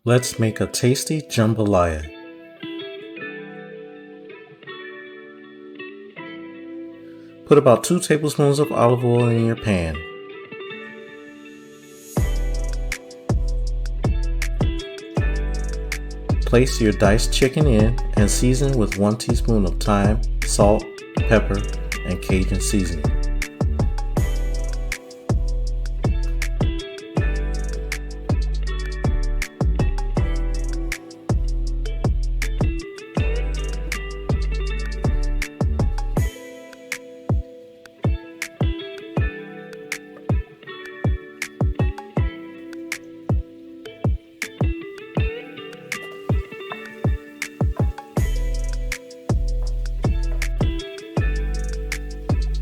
Let's make a tasty jambalaya. Put about 2 tablespoons of olive oil in your pan. Place your diced chicken in and season with 1 teaspoon of thyme, salt, pepper, and Cajun seasoning.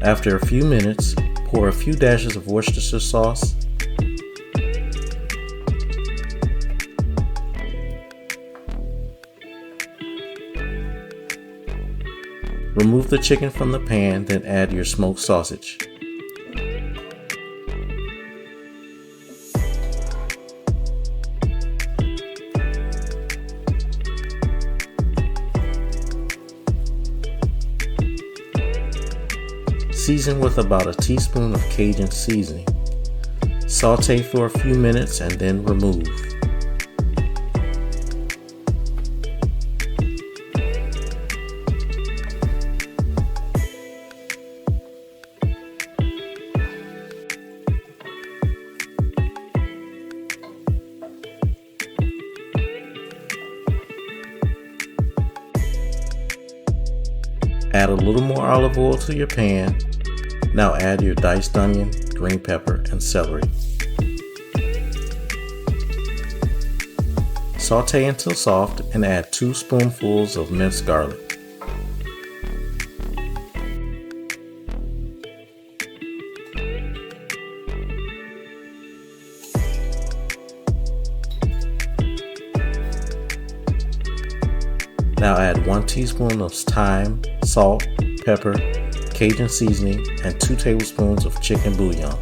After a few minutes, pour a few dashes of Worcestershire sauce, remove the chicken from the pan, then add your smoked sausage. Season with about a teaspoon of Cajun seasoning. Sauté for a few minutes and then remove. Add a little more olive oil to your pan. Now add your diced onion, green pepper, and celery. Sauté until soft and add 2 spoonfuls of minced garlic. Now add 1 teaspoon of thyme, salt, pepper, Cajun seasoning, and 2 tablespoons of chicken bouillon.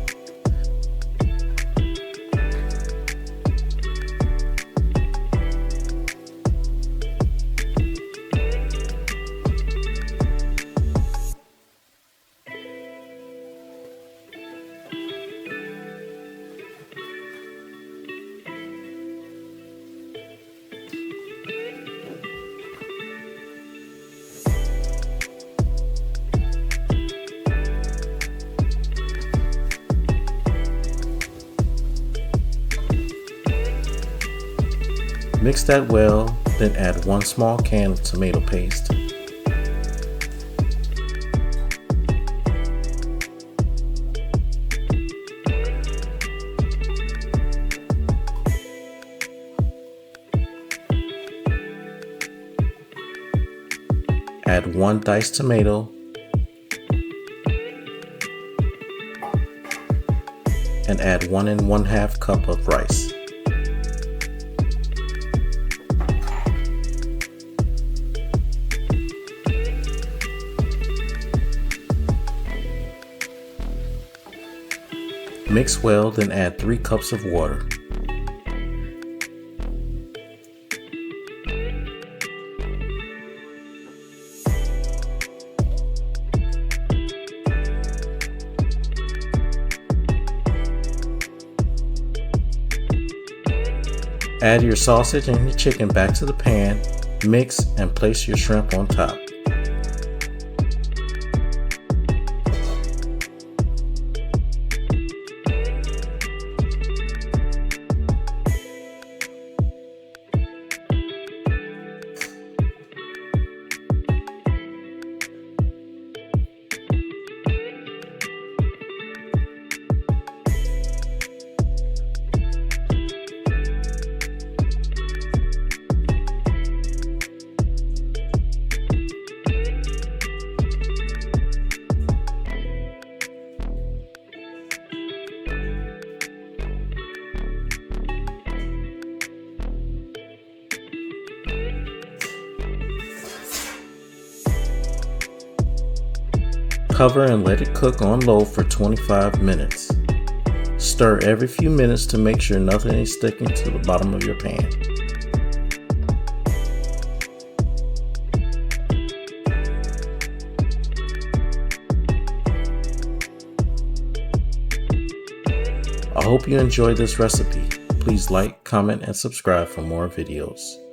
Mix that well, then add 1 small can of tomato paste. Add 1 diced tomato and add 1 1/2 cup of rice. Mix well, then add 3 cups of water. Add your sausage and your chicken back to the pan, mix, and place your shrimp on top. Cover and let it cook on low for 25 minutes. Stir every few minutes to make sure nothing is sticking to the bottom of your pan. I hope you enjoyed this recipe. Please like, comment, and subscribe for more videos.